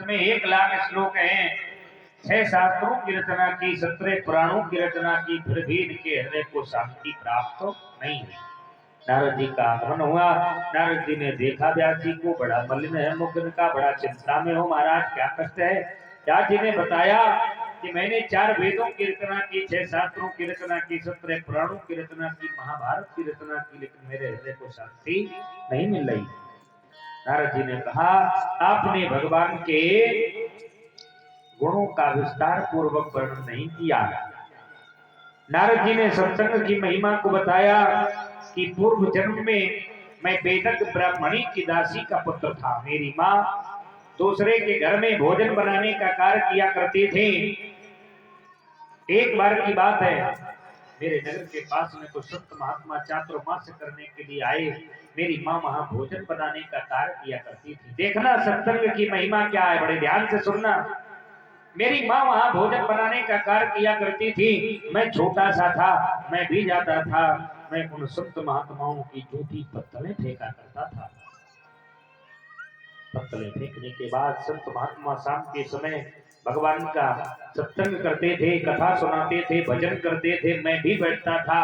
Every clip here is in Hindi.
में 1,00,000 श्लोक हैं, 6 शास्त्रों की रचना की, 17 पुराणों की रचना की, फिर भी इनके हृदय को शांति प्राप्त नहीं हुई। नारद जी का आगमन हुआ। नारद जी ने देखा व्यास जी को, बड़ा मलिन है मुख इनका, बड़ा चिंता में हो महाराज, क्या कष्ट है। व्यास जी ने बताया कि मैंने 4 वेदों की रचना की, 6 शास्त्रों की रचना की, 17 पुराणों की रचना की, महाभारत की रचना की, लेकिन मेरे हृदय को शांति नहीं मिल रही। नारद जी ने कहा आपने भगवान के गुणों का विस्तार पूर्वक वर्णन नहीं किया। नारद जी ने सत्संग की महिमा को बताया कि पूर्व जन्म में मैं वेदक ब्राह्मणी की दासी का पुत्र था। मेरी माँ दूसरे के घर में भोजन बनाने का कार्य किया करती थी। एक बार की बात है, मेरे नगर के पास में कुछ संत महात्मा चातुर्मास्य करने के लिए आए। मेरी माँ वहां भोजन बनाने का कार्य किया करती थी। देखना सत्संग की महिमा क्या है, बड़े ध्यान से सुनना। मेरी माँ वहां भोजन बनाने का कार्य किया करती थी। मैं छोटा सा था, मैं भी जाता था। मैं उन संत महात्माओं की जूठी पत्तलें फेंका करता था। पत्तलें फेंकने के बाद संत महात्मा शाम के समय भगवान का सत्संग करते थे, कथा सुनाते थे, भजन करते थे। मैं भी बैठता था।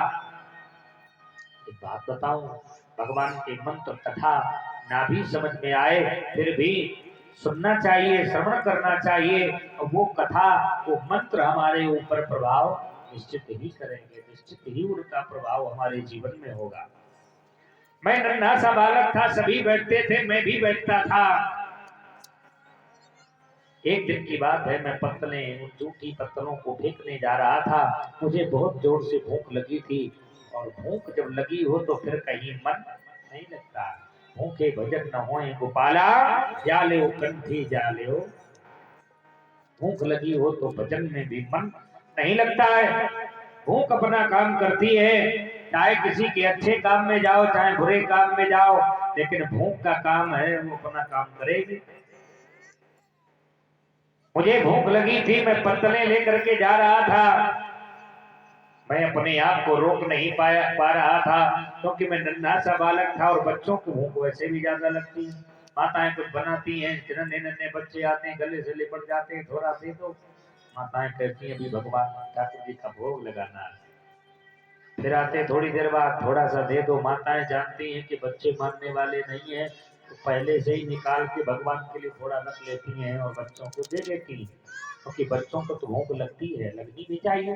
एक बात बताऊं, भगवान के मंत्र कथा ना भी समझ में आए, फिर भी सुनना चाहिए, श्रवण करना चाहिए। और वो कथा, वो मंत्र हमारे ऊपर प्रभाव निश्चित ही करेंगे, निश्चित ही उनका प्रभाव हमारे जीवन में होगा। मैं नन्हा सा बालक था, सभी बैठते थे, मैं भी बैठता था। एक दिन की बात है, मैं पत्तलें, जूठी पत्तलों को फेंकने जा रहा था। मुझे बहुत जोर से भूख लगी थी, और भूख जब लगी हो तो फिर कहीं मन नहीं लगता। भूखे भजन न होए गोपाला, जाले कंठी जाले। भूख लगी हो तो भजन में भी मन नहीं लगता है। भूख अपना काम करती है, चाहे किसी के अच्छे काम में जाओ, चाहे बुरे काम में जाओ, लेकिन भूख का काम है, वो अपना काम करेगी। मुझे भूख लगी थी, मैं पत्तलें लेकर के जा रहा था। मैं अपने आप को रोक नहीं पा रहा था, क्योंकि मैं नन्हा सा बालक था, और बच्चों को भूख वैसे भी ज्यादा लगती है। माताएं कुछ बनाती हैं, नन्हे नन्हे बच्चे आते हैं, गले से लिपट जाते हैं, थोड़ा दे दो। माताएं कहती हैं अभी भगवान ठाकुर जी का भोग लगाना है। फिर आते थोड़ी देर बाद, थोड़ा सा दे दो। माताएं जानती हैं कि बच्चे मानने वाले नहीं है, तो पहले से ही निकाल के भगवान के लिए थोड़ा रख लेती हैं और बच्चों को दे देती हैं, क्योंकि बच्चों को तो भूख लगती है, लगनी भी चाहिए।